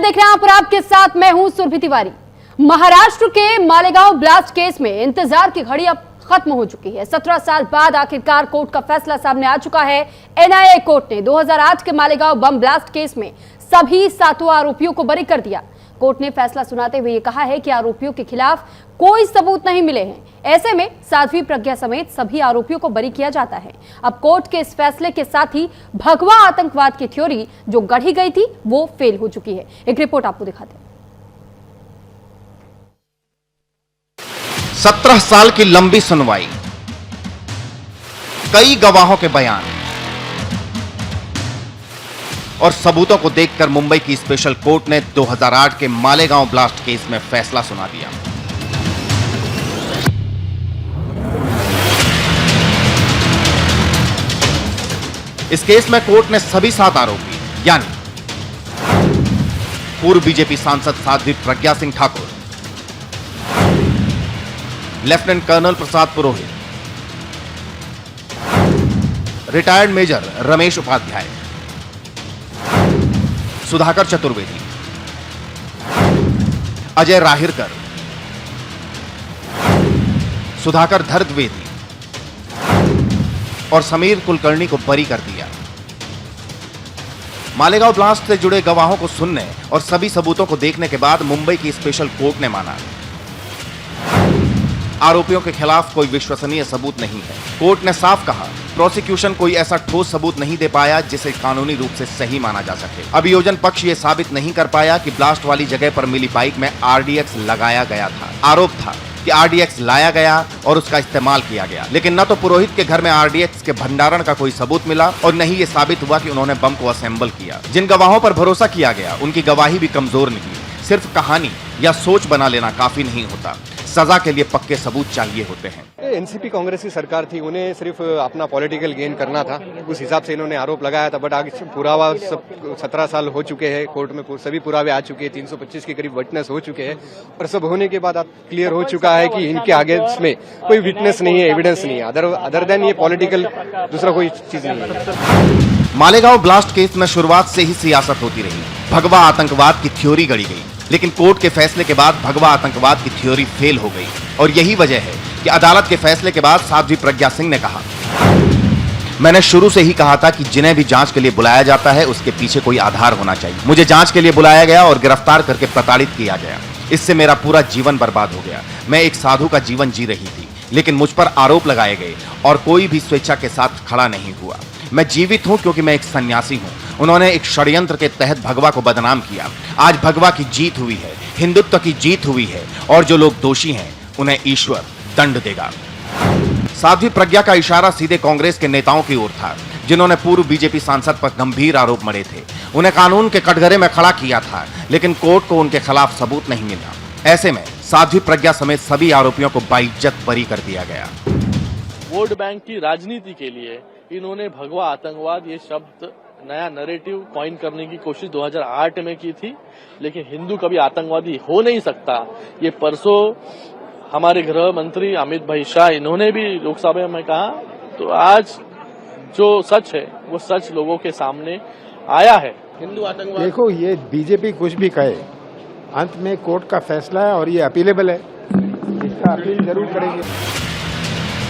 देख रहे हैं आप और आपके साथ मैं हूं सुरभि तिवारी। महाराष्ट्र के मालेगांव ब्लास्ट केस में इंतजार की घड़ी अब खत्म हो चुकी है। 17 साल बाद आखिरकार कोर्ट का फैसला सामने आ चुका है। एनआईए कोर्ट ने 2008 के मालेगांव बम ब्लास्ट केस में सभी 7 आरोपियों को बरी कर दिया। कोर्ट ने फैसला सुनाते हुए कहा है कि आरोपियों के खिलाफ कोई सबूत नहीं मिले हैं। ऐसे में साध्वी प्रज्ञा समेत सभी आरोपियों को बरी किया जाता है। अब कोर्ट के इस फैसले के साथ ही भगवा आतंकवाद की थ्योरी जो गढ़ी गई थी वो फेल हो चुकी है। एक रिपोर्ट आपको दिखाते हैं। 17 साल की लंबी सुनवाई, कई गवाहों के बयान और सबूतों को देखकर मुंबई की स्पेशल कोर्ट ने 2008 के मालेगांव ब्लास्ट केस में फैसला सुना दिया। इस केस में कोर्ट ने सभी 7 आरोपी यानी पूर्व बीजेपी सांसद Sadhvi Pragya Singh Thakur, lieutenant colonel Prasad Purohit, retired major Ramesh Upadhyay, Sudhakar Chaturvedi, Ajay Rahirkar, Sudhakar धर्तवेदी और समीर कुलकर्णी को बरी कर दिया। मालेगांव ब्लास्ट से जुड़े गवाहों को सुनने और सभी सबूतों को देखने के बाद मुंबई की स्पेशल कोर्ट ने माना आरोपियों के खिलाफ कोई विश्वसनीय सबूत नहीं है। कोर्ट ने साफ कहा, प्रोसिक्यूशन कोई ऐसा ठोस सबूत नहीं दे पाया जिसे कानूनी रूप से सही माना जा सके। अभियोजन पक्ष ये साबित नहीं कर पाया कि ब्लास्ट वाली जगह पर मिली बाइक में आरडीएक्स लगाया गया था। आरोप था कि आरडीएक्स लाया गया और उसका इस्तेमाल किया गया, लेकिन न तो पुरोहित के घर में आरडीएक्स के भंडारण का कोई सबूत मिला और न ही ये साबित हुआ कि उन्होंने बम को असेंबल किया। जिन गवाहों पर भरोसा किया गया उनकी गवाही भी कमजोर निकली। सिर्फ कहानी या सोच बना लेना काफी नहीं होता, सजा के लिए पक्के सबूत चाहिए होते हैं। एनसीपी कांग्रेस की सरकार थी, उन्हें सिर्फ अपना पॉलिटिकल गेन करना था, उस हिसाब से इन्होंने आरोप लगाया था। बट आगे पुरावा सब 17 साल हो चुके हैं, कोर्ट में सभी पुरावे आ चुके हैं, 325 के करीब विटनेस हो चुके हैं और सब होने के बाद अब क्लियर हो चुका है कि इनके आगे में कोई विटनेस नहीं है, एविडेंस नहीं है, अदर देन ये पॉलिटिकल दूसरा कोई चीज नहीं है। मालेगांव ब्लास्ट केस में शुरुआत से ही सियासत होती रही। भगवा आतंकवाद की थ्योरी गढ़ी गई, लेकिन कोर्ट के फैसले के बाद भगवा आतंकवाद की थ्योरी फेल हो गई और यही वजह है कि अदालत के फैसले के बाद साध्वी प्रज्ञा सिंह ने कहा, मैंने शुरू से ही कहा था कि जिन्हें भी जांच के लिए बुलाया जाता है उसके पीछे कोई आधार होना चाहिए। मुझे जांच के लिए बुलाया गया और गिरफ्तार करके प्रताड़ित किया गया। इससे मेरा पूरा जीवन बर्बाद हो गया। मैं एक साधु का जीवन जी रही थी, लेकिन मुझ पर आरोप लगाए गए और कोई भी स्वेच्छा के साथ खड़ा नहीं हुआ। मैं जीवित हूं क्योंकि मैं एक सन्यासी हूं। उन्होंने एक षड्यंत्र के तहत भगवा को बदनाम किया। आज भगवा की जीत हुई है, हिंदुत्व की जीत हुई है और जो लोग दोषी हैं उन्हें ईश्वर दंड देगा। साध्वी प्रज्ञा का इशारा सीधे कांग्रेस के नेताओं की ओर था, जिन्होंने पूर्व बीजेपी सांसद पर गंभीर आरोप मढ़े थे। उन्हें कानून के कटघरे में खड़ा किया था, लेकिन कोर्ट को उनके खिलाफ सबूत नहीं मिला। ऐसे में साध्वी प्रज्ञा समेत सभी आरोपियों को बाइज्जत बरी कर दिया गया। वोट बैंक की राजनीति के लिए इन्होंने भगवा आतंकवाद ये शब्द नया नैरेटिव कॉइन करने की कोशिश 2008 में की थी, लेकिन हिंदू कभी आतंकवादी हो नहीं सकता। ये परसों हमारे गृह मंत्री अमित भाई शाह इन्होंने भी लोकसभा में कहा। तो आज जो सच है वो सच लोगों के सामने आया है। हिंदू आतंकवाद, देखो ये बीजेपी कुछ भी कहे, अंत में कोर्ट का फैसला है और ये अपीलेबल है, इसका अपील जरूर करेंगे।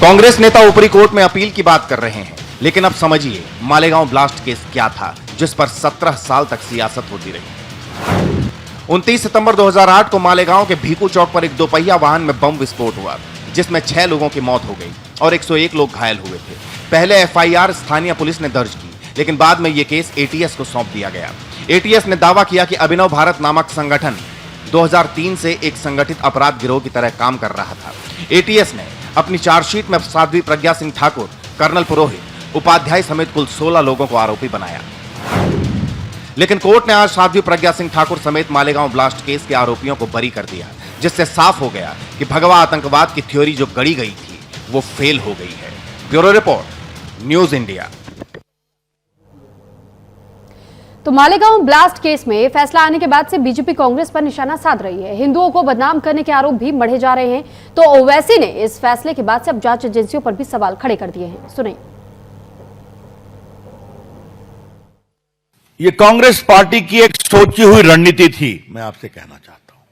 कांग्रेस नेता ऊपरी कोर्ट में अपील की बात कर रहे हैं, लेकिन अब समझिए मालेगांव ब्लास्ट केस क्या था जिस पर 17 साल तक सियासत होती रही। 29 सितंबर 2008 को मालेगांव के भीकू चौक पर एक दोपहिया वाहन में बम विस्फोट हुआ, जिसमें 6 लोगों की मौत हो गई और 101 लोग घायल हुए थे। पहले एफआईआर स्थानीय पुलिस ने दर्ज की, लेकिन बाद में यह केस एटीएस को सौंप दिया गया। एटीएस ने दावा किया कि अभिनव भारत नामक संगठन 2003 से एक संगठित अपराध गिरोह की तरह काम कर रहा था। एटीएस ने अपनी चार्जशीट में साध्वी प्रज्ञा सिंह ठाकुर, कर्नल पुरोहित, उपाध्याय समेत कुल 16 लोगों को आरोपी बनाया। लेकिन कोर्ट ने आज साध्वी प्रज्ञा सिंह ठाकुर समेत मालेगांव ब्लास्ट केस के आरोपियों को बरी कर दिया, जिससे साफ हो गया कि भगवा आतंकवाद की थ्योरी जो गढ़ी गई थी वो फेल हो गई है। Bureau report, news India. तो मालेगांव ब्लास्ट केस में फैसला आने के बाद से बीजेपी कांग्रेस पर निशाना साध रही है। हिंदुओं को बदनाम करने के आरोप भी मढ़े जा रहे हैं। तो ओवैसी ने इस फैसले के बाद से अब जांच एजेंसियों पर भी सवाल खड़े कर दिए हैं। सुनिए। ये कांग्रेस पार्टी की एक सोची हुई रणनीति थी। मैं आपसे कहना चाहता हूं,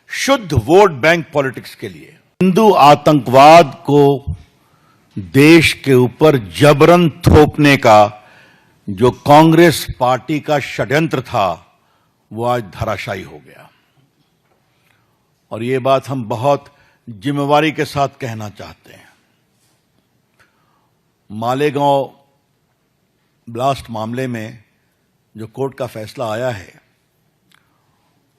शुद्ध वोट बैंक पॉलिटिक्स के लिए हिंदू आतंकवाद को देश के ऊपर जबरन थोपने का जो कांग्रेस पार्टी का षड्यंत्र था, वो आज धराशायी हो गया। और ये बात हम बहुत जिम्मेवारी के साथ कहना चाहते हैं। मालेगांव ब्लास्ट मामले में जो कोर्ट का फैसला आया है,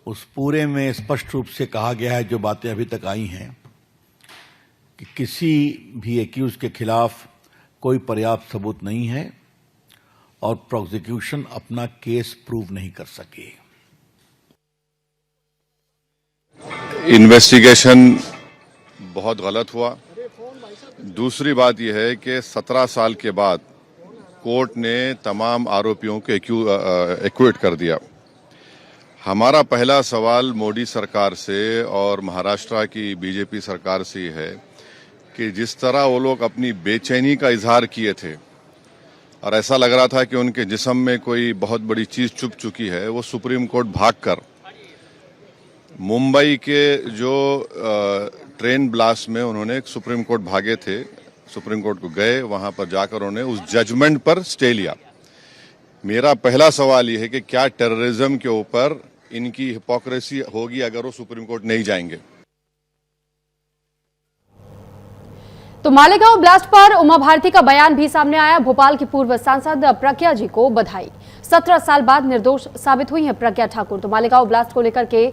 उस पूरे में स्पष्ट रूप से कहा गया है, जो बातें अभी तक आई हैं, कि किसी भी एक्यूज के खिलाफ कोई पर्याप्त सबूत नहीं है और प्रोसिक्यूशन अपना केस प्रूव नहीं कर सकी। इन्वेस्टिगेशन बहुत गलत हुआ। दूसरी बात यह है कि 17 साल के बाद कोर्ट ने तमाम आरोपियों को एक्विट कर दिया। हमारा पहला सवाल मोदी सरकार से और महाराष्ट्र की बीजेपी सरकार से है कि जिस तरह वो लोग अपनी बेचैनी का इजहार किए थे और ऐसा लग रहा था कि उनके जिस्म में कोई बहुत बड़ी चीज छुप चुकी है, वो सुप्रीम कोर्ट भागकर मुंबई के जो ट्रेन ब्लास्ट में उन्होंने सुप्रीम कोर्ट भागे थे, सुप्रीम कोर्ट को गए, वहां पर जाकर उन्होंने उस जजमेंट पर स्टे लिया। मेरा पहला सवाल यह है कि क्या टेररिज्म के ऊपर इनकी हिपोक्रेसी होगी अगर वो सुप्रीम कोर्ट नहीं जाएंगे? तो मालेगांव ब्लास्ट पर उमा भारती का बयान भी सामने आया। भोपाल की पूर्व सांसद प्रज्ञा जी को बधाई। 17 साल बाद निर्दोष साबित हुई हैं प्रज्ञा ठाकुर। तो मालेगांव ब्लास्ट को लेकर के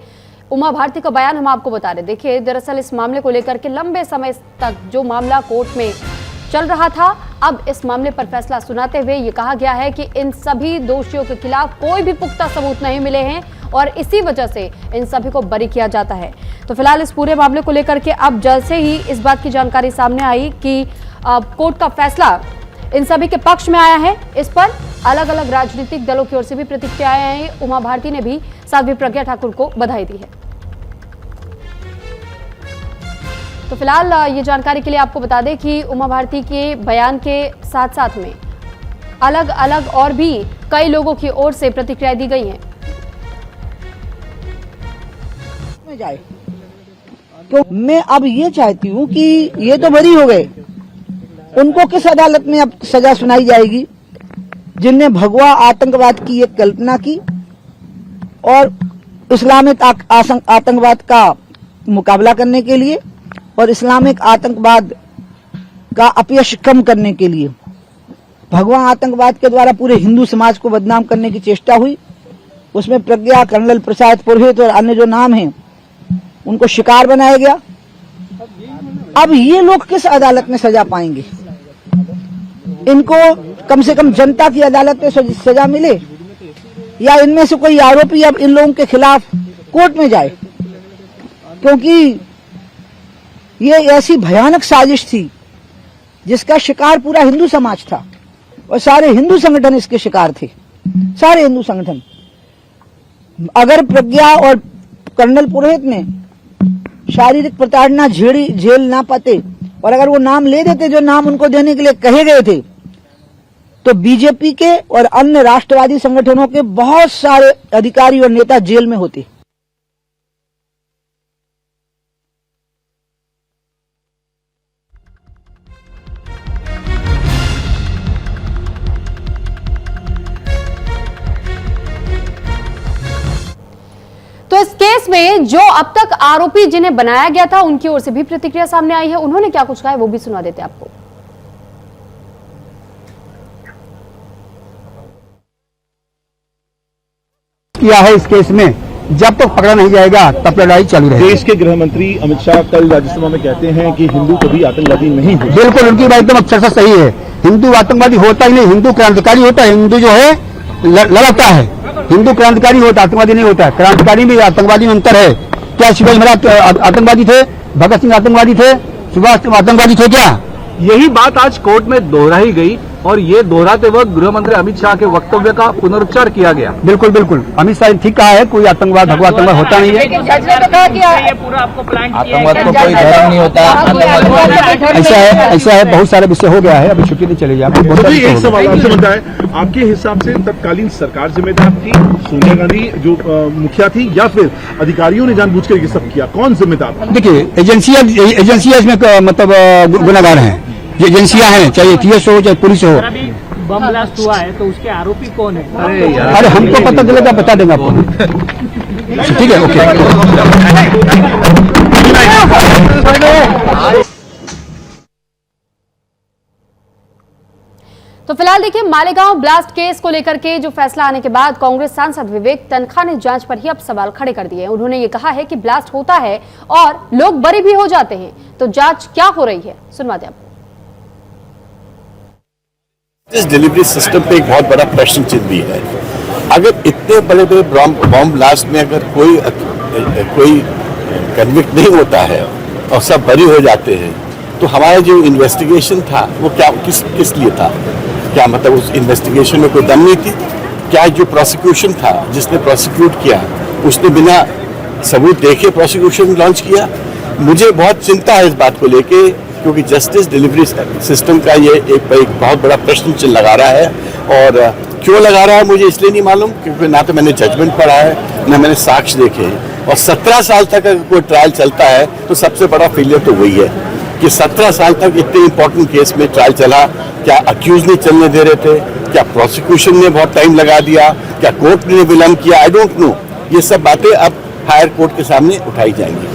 उमा भारती का बयान हम आपको बता रहे। देखिए, दरअसल इस मामले को लेकर के लंबे समय तक जो मामला कोर्ट में चल रहा था, अब इस मामले पर फैसला सुनाते हुए ये कहा गया है कि इन सभी दोषियों के खिलाफ कोई भी पुख्ता सबूत नहीं मिले हैं और इसी वजह से इन सभी को बरी किया जाता है। तो फिलहाल इस पूरे मामले को लेकर के अब जैसे ही इस बात की जानकारी सामने आई कि कोर्ट का फैसला इन सभी के पक्ष में आया है, इस पर अलग अलग राजनीतिक दलों की ओर से भी प्रतिक्रियाएं आई। उमा भारती ने भी साध्वी प्रज्ञा ठाकुर को बधाई दी है। तो फिलहाल ये जानकारी के लिए आपको बता दें कि उमा भारती के बयान के साथ साथ में अलग अलग और भी कई लोगों की ओर से प्रतिक्रियाएं दी गई हैं। जाए तो मैं अब ये चाहती हूँ कि ये तो बरी हो गए, उनको किस अदालत में अब सजा सुनाई जाएगी जिनने भगवा आतंकवाद की एक कल्पना की और इस्लामिक आतंकवाद का मुकाबला करने के लिए और इस्लामिक आतंकवाद का अपयश कम करने के लिए भगवा आतंकवाद के द्वारा पूरे हिंदू समाज को बदनाम करने की चेष्टा हुई। उसमें प्रज्ञा, कर्नल प्रसाद पुरोहित और अन्य जो नाम हैं उनको शिकार बनाया गया। अब ये लोग किस अदालत में सजा पाएंगे? इनको कम से कम जनता की अदालत में सजा मिले या इनमें से कोई आरोपी अब इन लोगों के खिलाफ कोर्ट में जाए, क्योंकि ये ऐसी भयानक साजिश थी जिसका शिकार पूरा हिंदू समाज था और सारे हिंदू संगठन इसके शिकार थे, सारे हिंदू संगठन। अगर प्रज्ञा और कर्नल पुरोहित ने शारीरिक प्रताड़ना झेल ना पाते और अगर वो नाम ले देते जो नाम उनको देने के लिए कहे गए थे, तो बीजेपी के और अन्य राष्ट्रवादी संगठनों के बहुत सारे अधिकारी और नेता जेल में होते। तो इस केस में जो अब तक आरोपी जिन्हें बनाया गया था उनकी ओर से भी प्रतिक्रिया सामने आई है। उन्होंने क्या कुछ कहा है वो भी सुना देते आपको। किया है इस केस में, जब तक पकड़ा नहीं जाएगा तब लड़ाई चालू रहेगी। देश के गृह मंत्री अमित शाह कल राज्यसभा में कहते हैं कि हिंदू कभी आतंकवादी नहीं हो। बिल्कुल, उनकी बात एकदम अक्षरशः सही है। हिंदू आतंकवादी होता ही नहीं, हिंदू क्रांतिकारी होता है। हिंदू जो है लड़ता है, हिंदू क्रांतिकारी होता, आतंकवादी नहीं होता। क्रांतिकारी में आतंकवादी में अंतर है। क्या शिवाजी महाराज आतंकवादी थे? भगत सिंह आतंकवादी थे? सुभाष आतंकवादी थे क्या? यही बात आज कोर्ट में दोहराई गई और ये दोहराते वक्त गृह मंत्री अमित शाह के वक्तव्य का पुनरुच्चार किया गया। बिल्कुल बिल्कुल, अमित शाह ने ठीक कहा है, कोई आतंकवाद भगवा आतंकवाद होता नहीं है। आतंकवाद को कोई धर्म नहीं होता। ऐसा है, बहुत सारे विषय हो गया है, अभी छुट्टी नहीं चलेगी आपको। एक सवाल आपसे बनता है, आपके हिसाब से तत्कालीन सरकार जिम्मेदार थी, सोनिया गांधी जो मुखिया थी, या फिर अधिकारियों ने जानबूझकर ये सब किया? कौन जिम्मेदार था? देखिए, एजेंसियां इसमें मतलब गुनाहगार हैं, ये एजेंसियां हैं, चाहे टीएस हो चाहे पुलिस हो। बम ब्लास्ट हुआ है तो उसके आरोपी कौन है? अरे हमको पता चलेगा, बता देंगे आपको। ठीक है, ओके। तो फिलहाल देखिए, मालेगांव ब्लास्ट केस को लेकर के जो फैसला आने के बाद कांग्रेस सांसद विवेक तनखा ने जांच पर ही अब सवाल खड़े कर दिए हैं। उन्होंने ये कहा है कि ब्लास्ट होता है और लोग बरी भी हो जाते हैं, तो जांच क्या हो रही है, सुनवाते आपको। इस डिलीवरी सिस्टम पे एक बहुत बड़ा प्रश्न चिन्ह भी है। अगर इतने बड़े बड़े बॉम्ब ब्लास्ट में अगर कोई कन्विक्ट नहीं होता है और सब बरी हो जाते हैं, तो हमारा जो इन्वेस्टिगेशन था वो क्या किस लिए था? क्या मतलब उस इन्वेस्टिगेशन में कोई दम नहीं थी? क्या जो प्रोसिक्यूशन था, जिसने प्रोसिक्यूट किया, उसने बिना सबूत देखे प्रोसिक्यूशन लॉन्च किया? मुझे बहुत चिंता है इस बात को लेके, क्योंकि जस्टिस डिलीवरी सिस्टम का ये एक बहुत बड़ा प्रश्न चिन्ह लगा रहा है। और क्यों लगा रहा है मुझे इसलिए नहीं मालूम, क्योंकि ना तो मैंने जजमेंट पढ़ा है, ना मैंने साक्ष्य देखे हैं। और 17 साल तक अगर कोई ट्रायल चलता है तो सबसे बड़ा फेलियर तो वही है कि 17 साल तक इतने इंपॉर्टेंट केस में ट्रायल चला। क्या अक्यूज नहीं चलने दे रहे थे? क्या प्रोसिक्यूशन ने बहुत टाइम लगा दिया? क्या कोर्ट ने विलंब किया? I don't know. ये सब बातें अब हायर कोर्ट के सामने उठाई जाएंगी।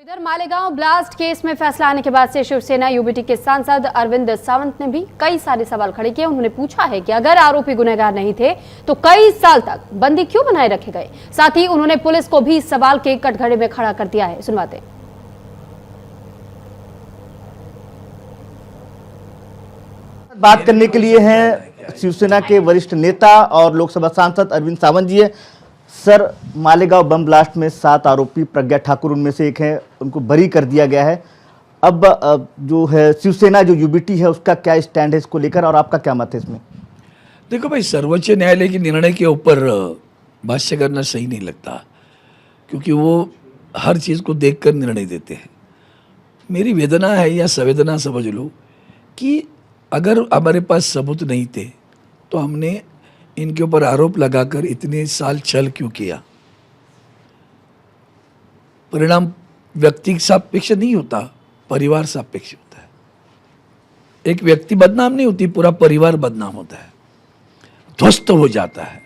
इधर मालेगांव ब्लास्ट केस में फैसला आने के बाद से शिवसेना यूबीटी के सांसद अरविंद सावंत ने भी कई सारे सवाल खड़े किए। उन्होंने पूछा है कि अगर आरोपी गुनहगार नहीं थे तो कई साल तक बंदी क्यों बनाए रखे गए। साथ ही उन्होंने पुलिस को भी इस सवाल के कटघरे में खड़ा कर दिया है, सुनवाते। बात करने के लिए हैं शिवसेना के वरिष्ठ नेता और लोकसभा सांसद अरविंद सावंत जी है। सर, मालेगांव बम ब्लास्ट में 7 आरोपी, प्रज्ञा ठाकुर उनमें से एक है, उनको बरी कर दिया गया है। अब जो है शिवसेना जो यूबीटी है उसका क्या स्टैंड है इसको लेकर, और आपका क्या मत है इसमें? देखो भाई, सर्वोच्च न्यायालय के निर्णय के ऊपर भाष्य करना सही नहीं लगता, क्योंकि वो हर चीज़ को देखकर निर्णय देते हैं। मेरी वेदना है या संवेदना समझ लो कि अगर हमारे पास सबूत नहीं थे तो हमने इनके ऊपर आरोप लगाकर इतने साल छल क्यों किया? परिणाम व्यक्ति सापेक्ष नहीं होता, परिवार सापेक्ष होता है। एक व्यक्ति बदनाम नहीं होती, पूरा परिवार बदनाम होता है, ध्वस्त हो जाता है।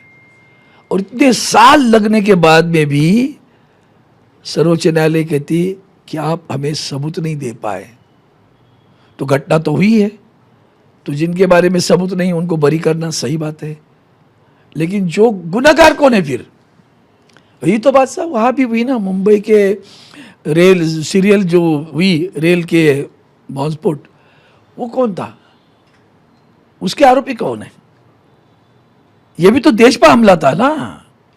और इतने साल लगने के बाद में भी सर्वोच्च न्यायालय कहती कि आप हमें सबूत नहीं दे पाए। तो घटना तो हुई है, तो जिनके बारे में सबूत नहीं उनको बरी करना सही बात है, लेकिन जो गुनाहगार कौन है फिर? यही तो बात साहब वहाँ भी हुई ना, मुंबई के रेल सीरियल जो हुई, रेल के बॉम्बस्फोट, वो कौन था? उसके आरोपी कौन है? ये भी तो देश पर हमला था ना,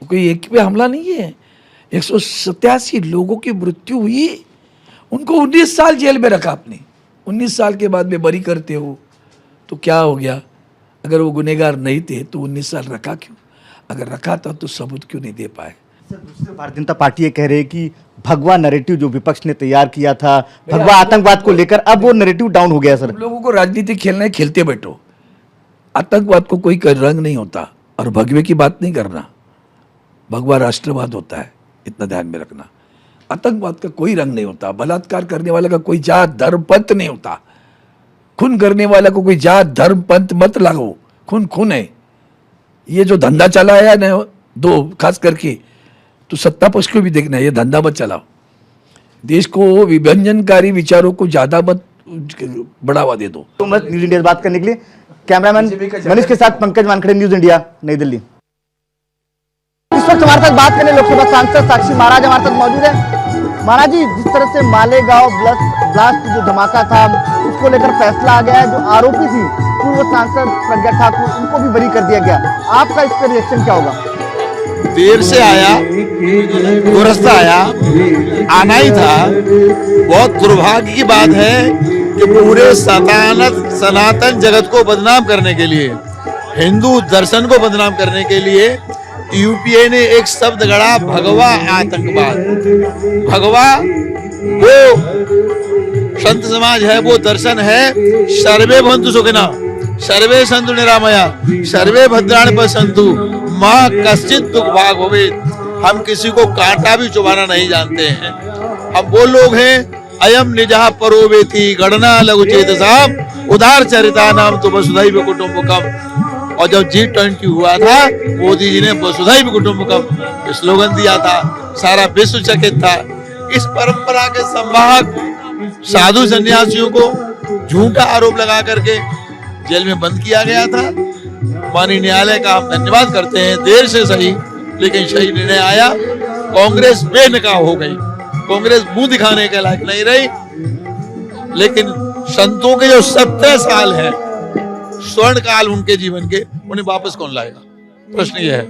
कोई एक पे हमला नहीं है। 187 लोगों की मृत्यु हुई, उनको 19 साल जेल में रखा आपने। 19 साल के बाद में बरी करते हो तो क्या हो गया? अगर वो गुनहगार नहीं थे तो 19 साल रखा क्यों? अगर रखा था तो सबूत क्यों नहीं दे पाए? सर, दूसरी भारतीय जनता पार्टी ये कह रही है कि भगवा नैरेटिव जो विपक्ष ने तैयार किया था भगवा आतंकवाद को लेकर, अब वो नैरेटिव डाउन हो गया। सर, लोगों को राजनीति खेलना है, खेलते बैठो। आतंकवाद को कोई रंग नहीं होता, और भगवे की बात नहीं करना। भगवा राष्ट्रवाद होता है, इतना ध्यान में रखना। आतंकवाद का कोई रंग नहीं होता, बलात्कार करने वाले का कोई जात धर्म पंथ नहीं होता, खून करने वाला को कोई जात धर्म पंथ मत लगाओ, खून खून है। ये जो धंधा चला है ना दो, खास करके तो सत्ता पक्ष को भी देखना है, ये धंधा मत चलाओ। देश को विभजनकारी विचारों को ज्यादा मत बढ़ावा दे दो। तो मत न्यूज इंडिया बात करने के लिए कैमरामैन मनीष के साथ पंकज वानखेड़े, न्यूज इंडिया, नई दिल्ली। इस वक्त हमारे साथ बात करने लोकसभा सांसद साक्षी महाराज हमारे साथ मौजूद है। महाराज जी, जिस तरह से मालेगांव ब्लास्ट जो धमाका था उसको लेकर फैसला आ गया है, जो आरोपी थी पूर्व सांसद प्रज्ञा ठाकुर, उनको भी बरी कर दिया गया, आपका इस पर रिएक्शन क्या होगा? देर से आया, दुरुस्त आया, आना ही था। बहुत दुर्भाग्य की बात है कि पूरे सनातन जगत को बदनाम करने के लिए, हिंदू दर्शन को बदनाम करने के लिए यूपीए ने एक शब्द गढ़ा, भगवा आतंकवाद। भगवा वो संत समाज है, वो दर्शन है। सर्वे भवन्तु सुखिनः, सर्वे सन्तु निरामया, सर्वे भद्राणि पश्यन्तु, मां कश्चित् दुख भाग भवेत्। हम किसी को कांटा भी चुभाना नहीं जानते हैं। हम वो लोग हैं, अयम निजः परो वेति गणना लघु चेतसाम उदार चरिता नाम तो वसुधैव कुटुम्बकम। और जब G20 हुआ था, मोदी जी ने वसुधैव कुटुम्बकम स्लोगन दिया था, सारा विश्व चकित था। इस परंपरा के संवाहक साधु सन्यासियों को झूठा आरोप लगा करके जेल में बंद किया गया था। माननीय न्यायालय का हम धन्यवाद करते हैं, देर से सही लेकिन सही निर्णय आया। कांग्रेस बेनकाब हो गई, कांग्रेस मुंह दिखाने के लायक नहीं रही। लेकिन संतों के जो 70 साल है, स्वर्ण काल उनके जीवन के, उन्हें वापस कौन लाएगा? प्रश्न यह है।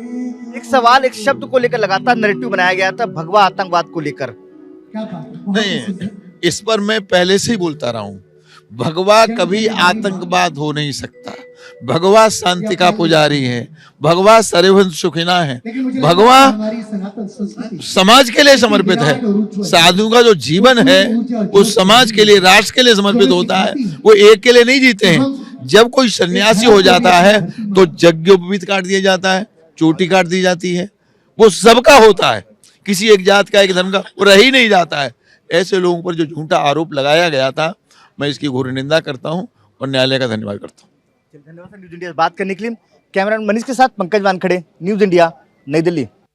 एक सवाल, एक शब्द को लेकर लगातार नैरेटिव बनाया गया था, भगवा आतंकवाद को लेकर। नहीं, इस पर मैं पहले से ही बोलता रहा हूं, भगवा कभी आतंकवाद हो नहीं सकता। भगवा शांति का पुजारी है, भगवा सर्वभूत सुखिना है, भगवा समाज के लिए समर्पित है। साधु का जो जीवन है वो समाज के लिए, राष्ट्र के लिए समर्पित होता है, वो एक के लिए नहीं जीते हैं। जब कोई सन्यासी हो जाता है तो यज्ञोपवीत काट दिया जाता है, चोटी काट दी जाती है, वो सबका होता है, किसी एक जात का, एक धर्म का वो रह ही नहीं जाता है। ऐसे लोगों पर जो झूठा आरोप लगाया गया था, मैं इसकी घोर निंदा करता हूं और न्यायालय का धन्यवाद करता हूं। धन्यवाद न्यूज इंडिया से बात करने के लिए। कैमरामैन मनीष के साथ पंकज वानखड़े, न्यूज इंडिया, नई दिल्ली।